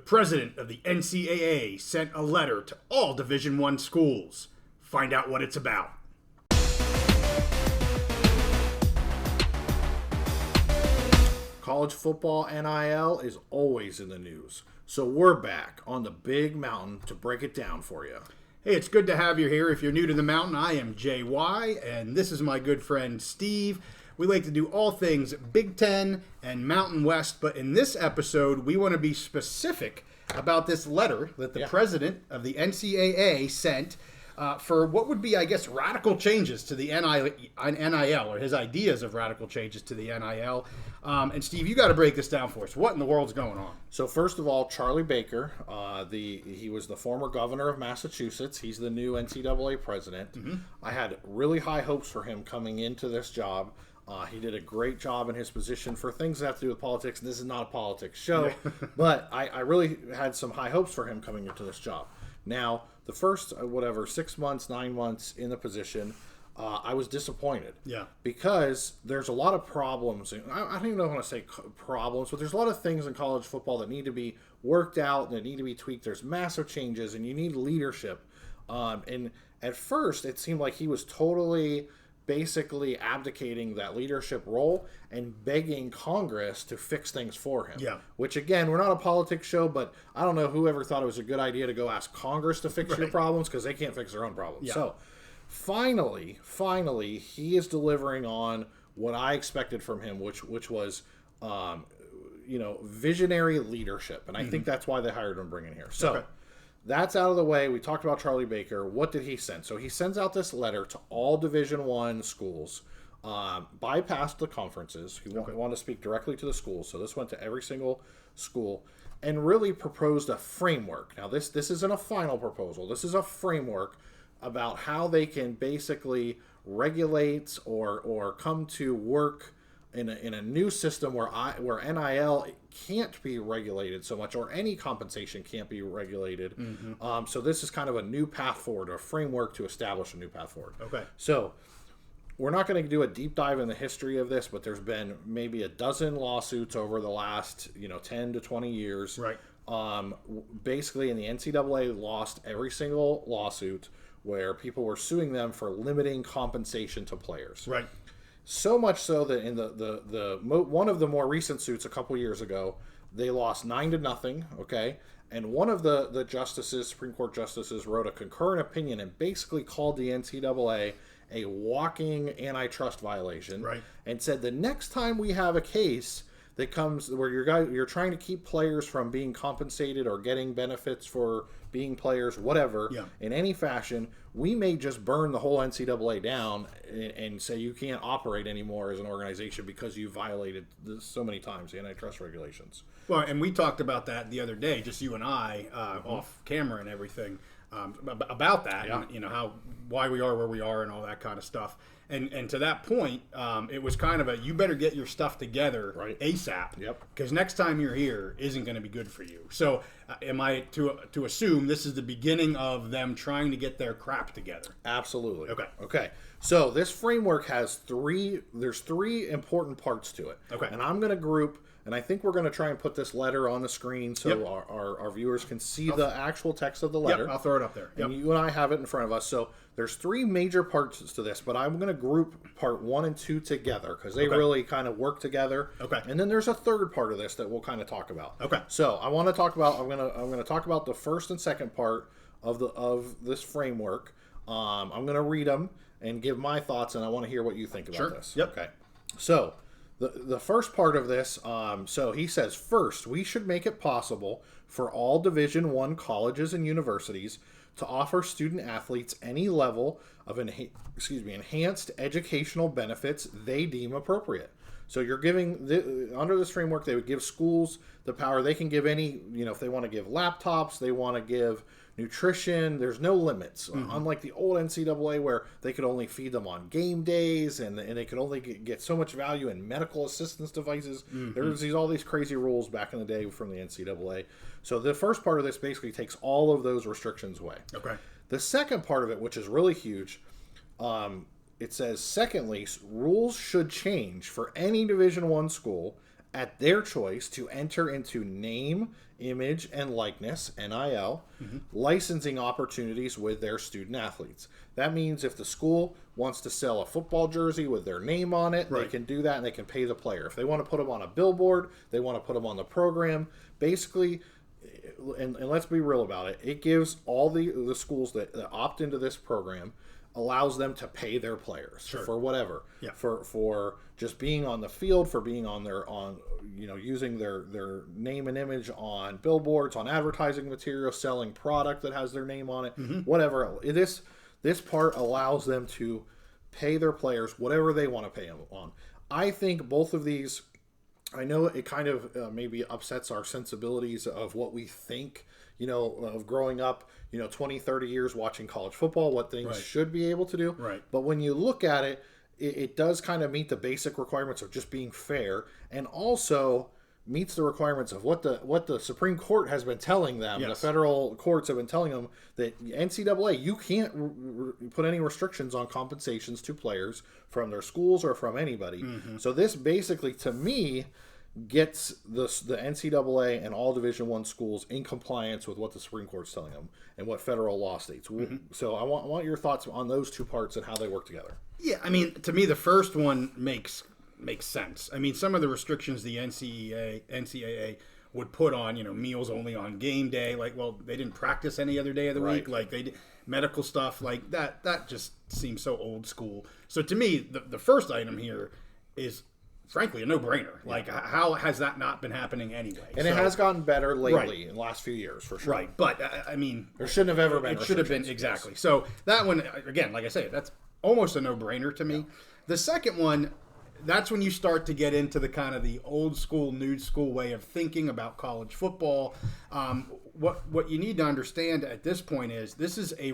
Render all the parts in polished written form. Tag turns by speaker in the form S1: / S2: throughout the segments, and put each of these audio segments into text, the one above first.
S1: president of the NCAA sent a letter to all Division I schools. Find out what it's about.
S2: College football NIL is always in the news, so we're back on the big mountain to break it down for you.
S1: Hey, it's good to have you here. If you're new to the mountain, I am JY, and this is my good friend Steve. We like to do all things Big Ten and Mountain West, but in this episode, we want to be specific about this letter that the president of the NCAA sent for what would be, I guess, radical changes to the NIL, or his ideas of radical changes to the NIL. And Steve, you got to break this down for us. What in the world's going on?
S2: So first of all, Charlie Baker, he was the former governor of Massachusetts. He's the new NCAA president. Mm-hmm. I had really high hopes for him coming into this job. He did a great job in his position for things that have to do with politics. And this is not a politics show, but I really had some high hopes for him coming into this job. Now, the first, 6 months, 9 months in the position, I was disappointed.
S1: Yeah.
S2: Because there's a lot of problems. I don't even know if I want to say problems, but there's a lot of things in college football that need to be worked out, that need to be tweaked. There's massive changes, and you need leadership. And at first, it seemed like he was totally basically abdicating that leadership role and begging Congress to fix things for him.
S1: Yeah.
S2: Which, again, we're not a politics show, but I don't know whoever thought it was a good idea to go ask Congress to fix your problems, because they can't fix their own problems.
S1: Yeah.
S2: So, finally, he is delivering on what I expected from him, which was, visionary leadership. And I think that's why they hired him to bring in here. So, that's out of the way. We talked about Charlie Baker. What did he send? So he sends out this letter to all Division I schools, bypassed the conferences. He wanted to speak directly to the schools. So this went to every single school and really proposed a framework. Now, this isn't a final proposal. This is a framework about how they can basically regulate or come to work in a new system where NIL can't be regulated so much, or any compensation can't be regulated. Mm-hmm. So this is kind of a new path forward, a framework to establish a new path forward.
S1: Okay.
S2: So we're not going to do a deep dive in the history of this, but there's been maybe a dozen lawsuits over the last 10 to 20 years.
S1: Right.
S2: Basically, in the NCAA lost every single lawsuit where people were suing them for limiting compensation to players.
S1: Right.
S2: So much so that in one of the more recent suits a couple years ago, they lost 9-0. Okay, and one of the justices, Supreme Court justices, wrote a concurrent opinion and basically called the NCAA a walking antitrust violation.
S1: Right.
S2: And said the next time we have a case that comes where you're trying to keep players from being compensated or getting benefits for being players, whatever, in any fashion, we may just burn the whole NCAA down and say you can't operate anymore as an organization because you violated this so many times, the antitrust regulations.
S1: Well, and we talked about that the other day, just you and I, off camera and everything, about that, and, why we are where we are and all that kind of stuff. And to that point, it was kind of you better get your stuff together ASAP.
S2: Yep.
S1: Because next time you're here isn't going to be good for you. So am I to assume this is the beginning of them trying to get their crap together?
S2: Absolutely.
S1: Okay.
S2: So this framework has three important parts to it.
S1: Okay.
S2: And I'm going to group, and I think we're going to try and put this letter on the screen so our viewers can see the actual text of the letter.
S1: Yep, I'll throw it up there.
S2: And you and I have it in front of us. So there's three major parts to this, but I'm going to group part 1 and 2 together because they really kind of work together.
S1: Okay.
S2: And then there's a third part of this that we'll kind of talk about.
S1: Okay.
S2: So I'm going to talk about the first and second part of this framework. I'm going to read them and give my thoughts, and I want to hear what you think about this.
S1: Yep.
S2: Okay. So the first part of this, so he says, first, we should make it possible for all Division I colleges and universities to offer student athletes any level of enhanced educational benefits they deem appropriate. So you're giving, under this framework, they would give schools the power. They can give any, if they want to give laptops, they want to give nutrition, there's no limits. Unlike the old NCAA where they could only feed them on game days and they could only get so much value in medical assistance devices. There's all these crazy rules back in the day from the NCAA. So the first part of this basically takes all of those restrictions away.
S1: Okay.
S2: The second part of it, which is really huge, it says, secondly, rules should change for any Division I school at their choice to enter into name, image, and likeness, NIL, licensing opportunities with their student athletes. That means if the school wants to sell a football jersey with their name on it, they can do that and they can pay the player. If they want to put them on a billboard, they want to put them on the program. Basically, and let's be real about it, it gives all the schools that opt into this program, allows them to pay their players for whatever, for just being on the field, for being using their name and image on billboards, on advertising material, selling product that has their name on it, whatever. This part allows them to pay their players whatever they want to pay them on. I think both of these, I know it kind of maybe upsets our sensibilities of what we think, of growing up, 20, 30 years watching college football, what things should be able to do.
S1: Right.
S2: But when you look at it, it does kind of meet the basic requirements of just being fair, and also meets the requirements of what the Supreme Court has been telling them. The federal courts have been telling them that NCAA, you can't put any restrictions on compensations to players from their schools or from anybody. So this basically, to me, gets the NCAA and all Division I schools in compliance with what the Supreme Court's telling them and what federal law states. So I want your thoughts on those two parts and how they work together.
S1: Yeah, I mean, to me, the first one makes sense. I mean, some of the restrictions the NCAA would put on, meals only on game day, they didn't practice any other day of the week, medical stuff like that. That just seems so old school. So to me, the first item here is, frankly, a no-brainer. How has that not been happening anyway?
S2: And it has gotten better lately in the last few years, for sure.
S1: Right, but, I mean...
S2: There shouldn't have ever been
S1: It should have been, exactly. So that one, again, like I say, that's almost a no-brainer to me. The second one, that's when you start to get into the kind of the old school, new school way of thinking about college football. What you need to understand at this point is this is a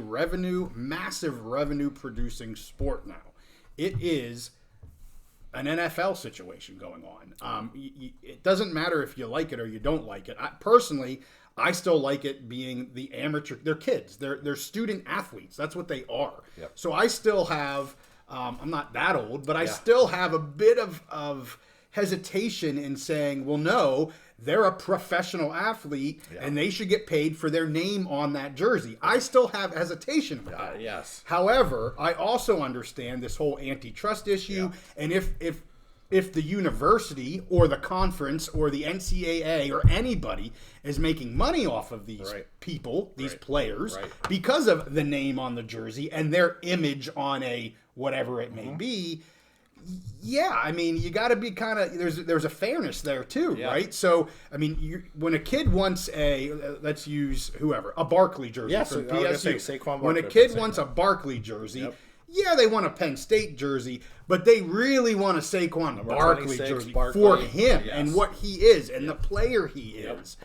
S1: massive revenue-producing sport now. It is an NFL situation going on. It doesn't matter if you like it or you don't like it. I still like it being the amateur. They're kids. They're student athletes. That's what they are.
S2: Yep.
S1: So I still have, I'm not that old, but I still have a bit of hesitation in saying, well, no, they're a professional athlete and they should get paid for their name on that jersey. I still have hesitation with that.
S2: Yes.
S1: However, I also understand this whole antitrust issue, and if the university or the conference or the NCAA or anybody is making money off of these people, these players, because of the name on the jersey and their image on a whatever it may be, I mean, you got to be kind of, there's a fairness there too, right? So, I mean, when a kid wants let's use whoever, a Barkley jersey from PSU. When a kid wants a Barkley jersey, they want a Penn State jersey, but they really want a Saquon Barkley jersey for him and what he is and the player he is.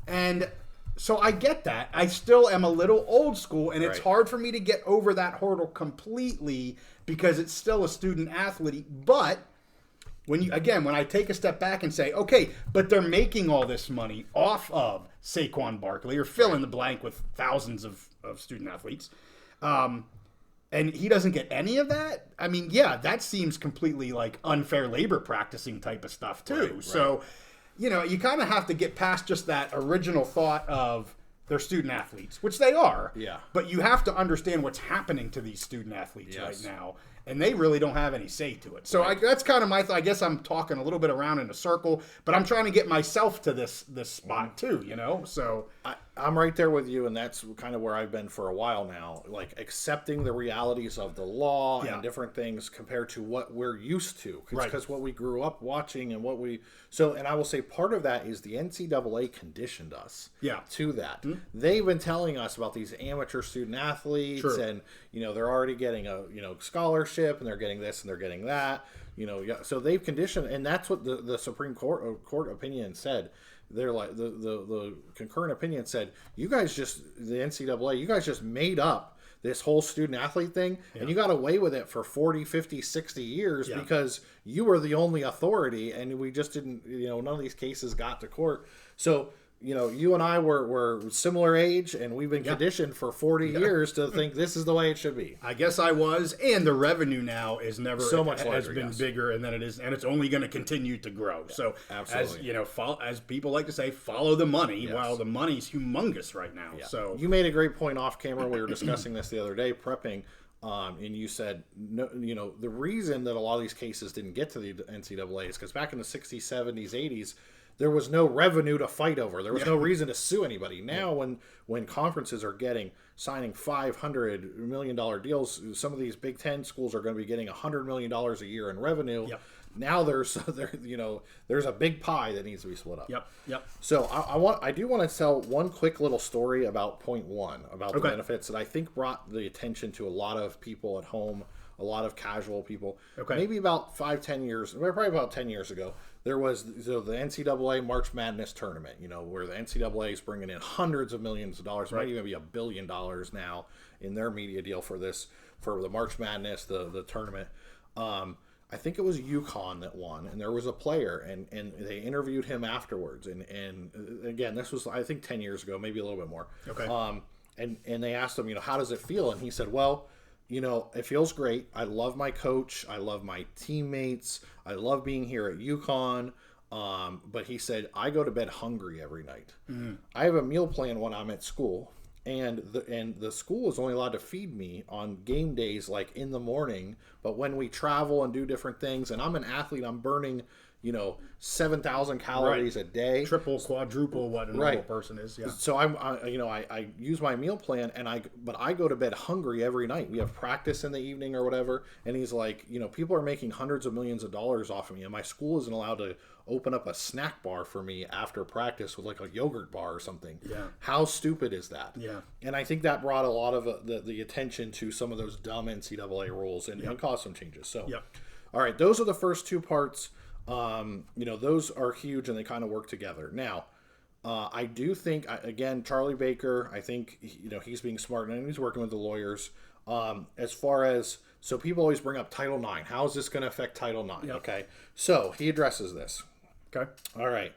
S1: And so I get that. I still am a little old school, and it's hard for me to get over that hurdle completely because it's still a student athlete. But when I take a step back and say, okay, but they're making all this money off of Saquon Barkley, or fill in the blank with thousands of student athletes, and he doesn't get any of that. I mean, that seems completely like unfair labor practicing type of stuff too. So, you kind of have to get past just that original thought of they're student athletes, which they are. Yeah. But you have to understand what's happening to these student athletes right now, and they really don't have any say to it. So that's kind of my thought. I guess I'm talking a little bit around in a circle, but I'm trying to get myself to this spot too, So
S2: I'm right there with you, and that's kind of where I've been for a while now, like accepting the realities of the law and different things compared to what we're used to, because what we grew up watching and and I will say part of that is the NCAA conditioned us to that. Mm-hmm. They've been telling us about these amateur student athletes, and they're already getting a scholarship, and they're getting this and they're getting that, so they've conditioned, and that's what the Supreme Court opinion said. They're like the concurrent opinion said, the NCAA, you guys just made up this whole student athlete thing, and you got away with it for 40, 50, 60 years because you were the only authority, and we just didn't, none of these cases got to court. So, you and I were similar age, and we've been conditioned for 40 years to think this is the way it should be.
S1: I guess I was, and the revenue now is never
S2: so much
S1: has
S2: larger,
S1: been bigger, and then it is, and it's only going to continue to grow. So,
S2: absolutely.
S1: as people like to say, follow the money. While the money's humongous right now. So
S2: you made a great point off camera. We were discussing this the other day, prepping. And you said, no, the reason that a lot of these cases didn't get to the NCAA is because back in the 60s, 70s, 80s, there was no revenue to fight over. There was no reason to sue anybody. Now, when conferences are signing $500 million deals, some of these Big Ten schools are going to be getting $100 million a year in revenue. Yep. Now there's a big pie that needs to be split up.
S1: Yep.
S2: So I do want to tell one quick little story about point one, about the benefits that I think brought the attention to a lot of people at home, a lot of casual people. Maybe about 5-10 years, probably about 10 years ago, there was the NCAA March Madness tournament, where the NCAA is bringing in hundreds of millions of dollars, might even be $1 billion now in their media deal for the March Madness, the tournament. I think it was UConn that won, and there was a player, and they interviewed him afterwards. And again, this was, I think, 10 years ago, maybe a little bit more. And they asked him, how does it feel? And he said, well, it feels great. I love my coach. I love my teammates. I love being here at UConn. But he said, I go to bed hungry every night. I have a meal plan when I'm at school. And the school is only allowed to feed me on game days, like in the morning. But when we travel and do different things, and I'm an athlete, I'm burning, 7,000 calories a day,
S1: triple, quadruple what a normal person is. Yeah.
S2: So I use my meal plan, but I go to bed hungry every night. We have practice in the evening or whatever, and he's like, people are making hundreds of millions of dollars off of me, and my school isn't allowed to open up a snack bar for me after practice with like a yogurt bar or something.
S1: Yeah.
S2: How stupid is that?
S1: Yeah.
S2: And I think that brought a lot of the attention to some of those dumb NCAA rules and caused some changes. So, all right, those are the first two parts. Those are huge and they kind of work together. Now, I do think, again, Charlie Baker, I think, he's being smart and he's working with the lawyers. As far as, so people always bring up Title IX. How is this going to affect Title IX? Okay. So he addresses this.
S1: Okay.
S2: All right.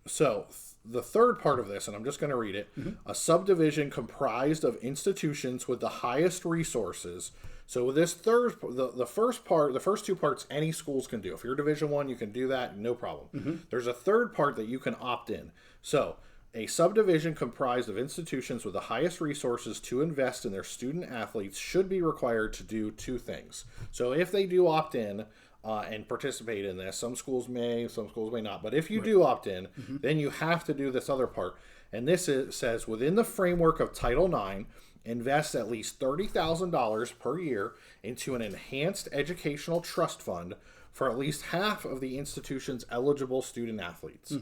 S2: So the third part of this, and I'm just going to read it, a subdivision comprised of institutions with the highest resources. So with this the first two parts, any schools can do. If you're Division I, you can do that, no problem. There's a third part that you can opt in. So a subdivision comprised of institutions with the highest resources to invest in their student athletes should be required to do two things. So if they do opt in and participate in this, some schools may not. But if you do opt in, then you have to do this other part. And this says, within the framework of Title IX, invest at least $30,000 per year into an enhanced educational trust fund for at least half of the institution's eligible student athletes.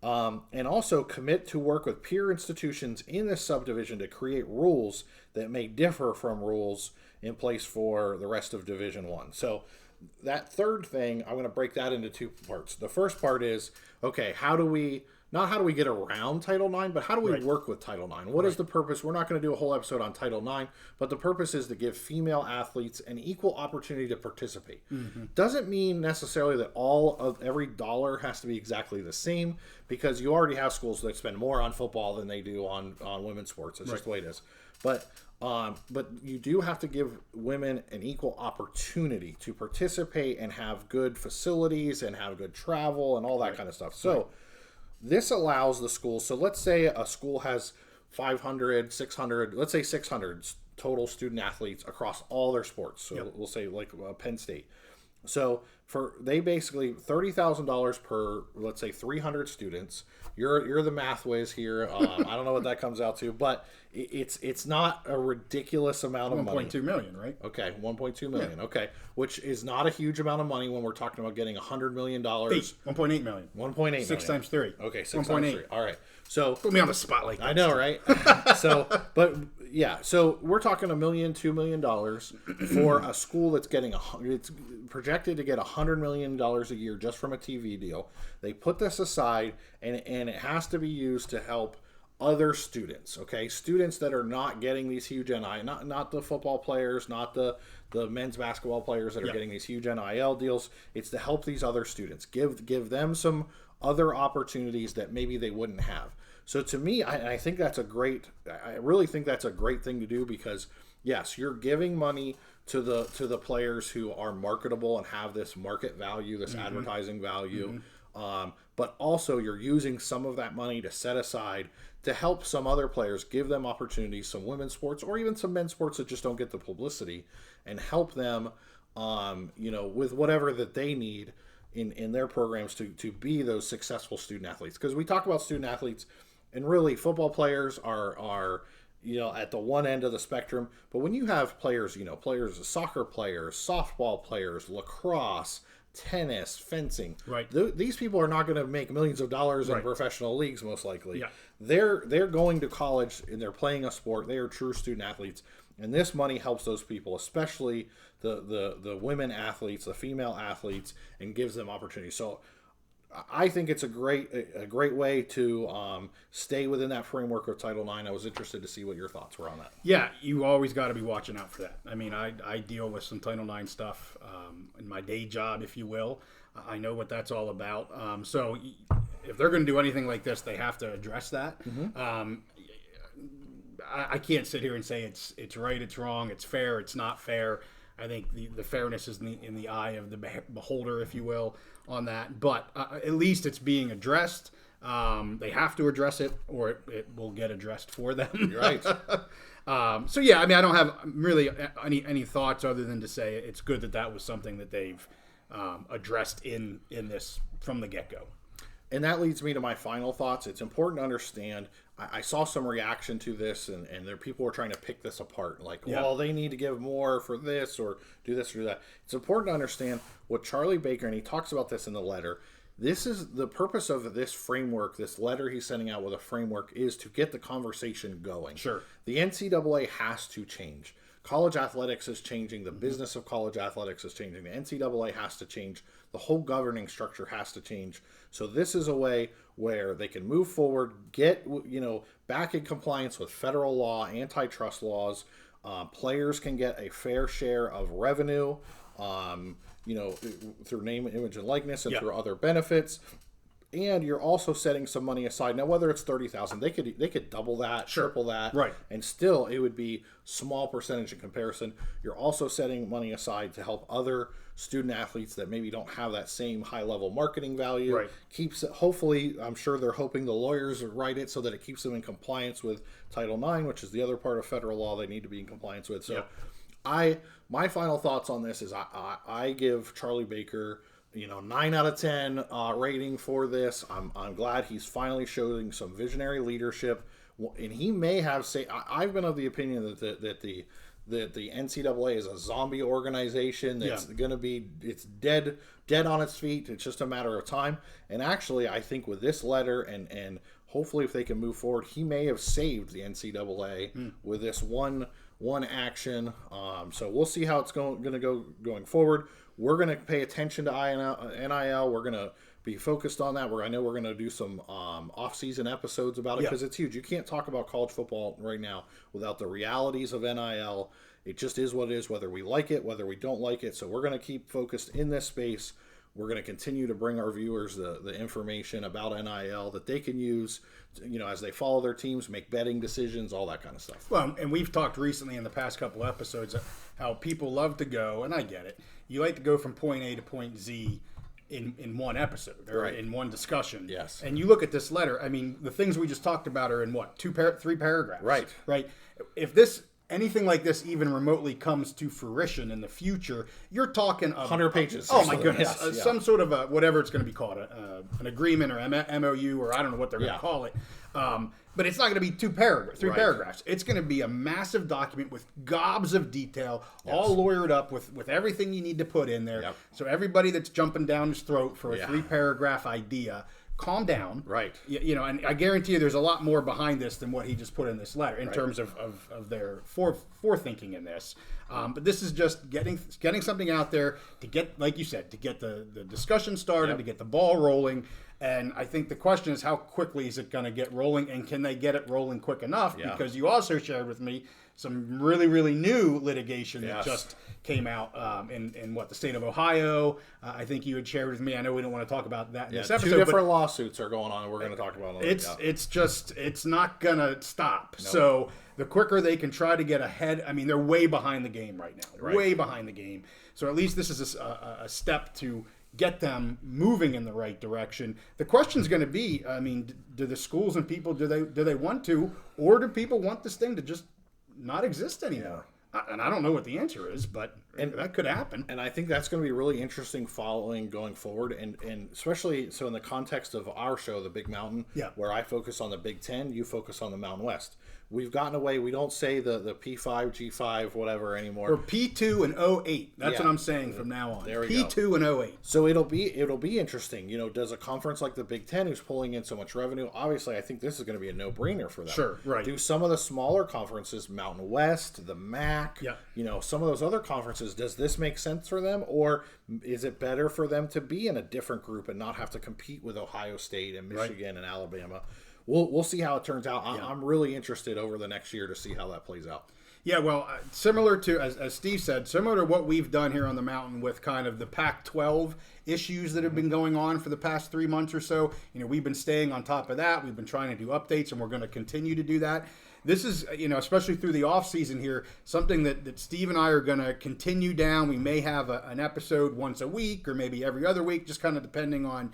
S2: And also commit to work with peer institutions in this subdivision to create rules that may differ from rules in place for the rest of Division I. So that third thing, I'm going to break that into two parts. The first part is, okay, how do we get around Title IX, but how do we work with Title IX? What is the purpose? We're not going to do a whole episode on Title IX, but the purpose is to give female athletes an equal opportunity to participate. Doesn't mean necessarily that every dollar has to be exactly the same, because you already have schools that spend more on football than they do on women's sports. It's just the way it is. But you do have to give women an equal opportunity to participate and have good facilities and have good travel and all that kind of stuff. So this allows the school. So let's say a school has 500, 600, let's say 600 total student athletes across all their sports. So we'll say like Penn State. So they basically $30,000 per, let's say 300 students. You're the math whiz here. I don't know what that comes out to, but it's not a ridiculous amount of money.
S1: 1.2 million, right?
S2: Okay, 1.2 million. Yeah. Okay, which is not a huge amount of money when we're talking about getting $100 million.
S1: 1.8 million.
S2: 1.8 million.
S1: 6 times 3.
S2: Okay, 6 times 3. All right. So
S1: put me on the spot like that.
S2: I know, right? So we're talking $1 million, $2 million for a school that's getting it's projected to get $100 million a year just from a TV deal. They put this aside, and it has to be used to help other students. Okay, students that are not getting these huge not the football players, not the men's basketball players that are getting these huge NIL deals. It's to help these other students, give them some other opportunities that maybe they wouldn't have. So to me, I think that's I really think that's a great thing to do, because yes, you're giving money to the players who are marketable and have this market value, this advertising value, but also you're using some of that money to set aside to help some other players, give them opportunities, some women's sports or even some men's sports that just don't get the publicity, and help them, with whatever that they need in their programs to be those successful student athletes. Because we talk about student athletes, and really football players are at the one end of the spectrum. But when you have players, soccer players, softball players, lacrosse, tennis, fencing,
S1: right?
S2: These people are not going to make millions of dollars in professional leagues, most likely. Yeah. They're going to college and they're playing a sport. They are true student athletes, and this money helps those people, especially the women athletes, the female athletes, and gives them opportunity. So I think it's a great way to stay within that framework of Title IX. I was interested to see what your thoughts were on that.
S1: Yeah, you always got to be watching out for that. I mean, I deal with some Title IX stuff in my day job, if you will. I know what that's all about. So if they're going to do anything like this, they have to address that. I can't sit here and say it's right, it's wrong, it's fair, it's not fair. I think the fairness is in the eye of the beholder, if you will, on that. But at least it's being addressed. They have to address it, or it will get addressed for them.
S2: You're right.
S1: So yeah, I mean, I don't have really any thoughts other than to say it's good that was something that they've addressed in this from the get-go.
S2: And that leads me to my final thoughts. It's important to understand, I saw some reaction to this, and there people were trying to pick this apart. Like, well, they need to give more for this, or do this or do that. It's important to understand what Charlie Baker, and he talks about this in the letter, this is the purpose of this framework, this letter he's sending out with a framework, is to get the conversation going.
S1: Sure.
S2: The NCAA has to change. College athletics is changing. The business of college athletics is changing. The NCAA has to change. The whole governing structure has to change. So this is a way where they can move forward, get back in compliance with federal law, antitrust laws. Players can get a fair share of revenue, through name, image, and likeness, and through other benefits. And you're also setting some money aside. Now, whether it's $30,000, they could double that, triple that,
S1: right? And
S2: still, it would be small percentage in comparison. You're also setting money aside to help other student athletes that maybe don't have that same high level marketing value. Right. Keeps it. Hopefully, I'm sure they're hoping the lawyers write it so that it keeps them in compliance with Title IX, which is the other part of federal law they need to be in compliance with. So, my final thoughts on this is I give Charlie Baker 9 out of 10 rating for this. I'm glad he's finally showing some visionary leadership, and he may have I've been of the opinion that the NCAA is a zombie organization that's going to be dead on its feet. It's just a matter of time. And actually, I think with this letter and hopefully if they can move forward, he may have saved the NCAA with this one action. So we'll see how it's going to go going forward. We're going to pay attention to NIL. We're going to be focused on that. I know we're going to do some off-season episodes about it because it's huge. You can't talk about college football right now without the realities of NIL. It just is what it is, whether we like it, whether we don't like it. So we're going to keep focused in this space. We're going to continue to bring our viewers the information about NIL that they can use, as they follow their teams, make betting decisions, all that kind of stuff.
S1: Well, and we've talked recently in the past couple episodes how people love to go, and I get it. You like to go from point A to point Z in one episode or in one discussion.
S2: Yes.
S1: And you look at this letter. I mean, the things we just talked about are in what, 3 paragraphs.
S2: Right.
S1: Right. If anything like this even remotely comes to fruition in the future, you're talking
S2: 100 pages.
S1: Oh my goodness, some sort of whatever it's going to be called, an agreement or MOU, or I don't know what they're going to call it. But it's not going to be 3 paragraphs. It's going to be a massive document with gobs of detail, all lawyered up with everything you need to put in there. Yep. So everybody that's jumping down his throat for a 3-paragraph idea, calm down.
S2: Right.
S1: And I guarantee you there's a lot more behind this than what he just put in this letter in terms of their forethinking in this. But this is just getting something out there to get, like you said, to get the discussion started, to get the ball rolling. And I think the question is, how quickly is it going to get rolling, and can they get it rolling quick enough?
S2: Yeah.
S1: Because you also shared with me some really, really new litigation that
S2: Yes.
S1: just came out in the state of Ohio. I think you had shared with me. I know we don't want to talk about that in this episode.
S2: 2 different lawsuits are going on, and we're going to talk about it.
S1: It's not going to stop. Nope. So the quicker they can try to get ahead, I mean, they're way behind the game right now. Way behind the game. So at least this is a step to get them moving in the right direction. The question's going to be, I mean, do the schools and people, do they want to, or do people want this thing to just not exist anymore? Yeah. And I don't know what the answer is, but that could happen.
S2: And I think that's going to be really interesting following going forward, and especially so in the context of our show, The Big Mountain, where I focus on the Big Ten, you focus on the Mountain West. We've gotten away. We don't say the P5, G5, whatever anymore.
S1: Or P2 and 08. That's what I'm saying from now on.
S2: There we
S1: P2 and 08.
S2: So it'll be interesting. You know, does a conference like the Big Ten, who's pulling in so much revenue, obviously I think this is going to be a no-brainer for them.
S1: Sure, right.
S2: Do some of the smaller conferences, Mountain West, the MAC, you know, some of those other conferences, does this make sense for them? Or is it better for them to be in a different group and not have to compete with Ohio State and Michigan and Alabama? We'll see how it turns out. I'm really interested over the next year to see how that plays out.
S1: Yeah, well, similar to, as Steve said, similar to what we've done here on the mountain with kind of the Pac-12 issues that have been going on for the past 3 months or so. You know, we've been staying on top of that. We've been trying to do updates, and we're going to continue to do that. This is, you know, especially through the off season here, something that Steve and I are going to continue down. We may have an episode once a week or maybe every other week, just kind of depending on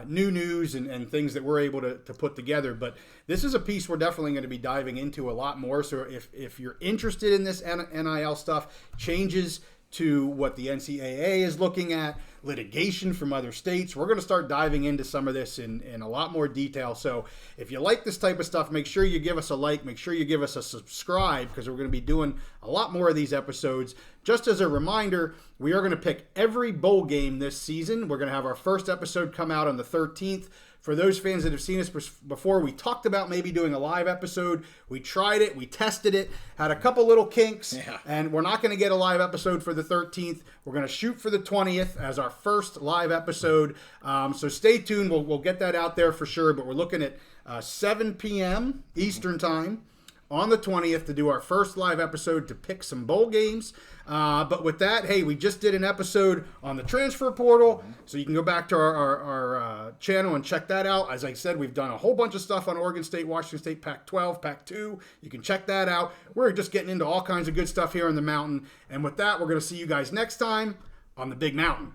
S1: new news and things that we're able to put together. But this is a piece we're definitely going to be diving into a lot more. So if you're interested in this NIL stuff, changes to what the NCAA is looking at, litigation from other states, we're going to start diving into some of this in a lot more detail. So if you like this type of stuff, make sure you give us a like, make sure you give us a subscribe, because we're going to be doing a lot more of these episodes. Just as a reminder, we are going to pick every bowl game this season. We're going to have our first episode come out on the 13th. For those fans that have seen us before, we talked about maybe doing a live episode. We tried it. We tested it. Had a couple little kinks. And we're not going to get a live episode for the 13th. We're going to shoot for the 20th as our first live episode. So stay tuned. We'll get that out there for sure. But we're looking at 7 p.m. Eastern Time on the 20th to do our first live episode to pick some bowl games. But with that, hey, we just did an episode on the transfer portal, so you can go back to our channel and check that out. As I said, we've done a whole bunch of stuff on Oregon State, Washington State, Pac-12, Pac-2. You can check that out. We're just getting into all kinds of good stuff here on the mountain. And with that, we're going to see you guys next time on the Big Mountain.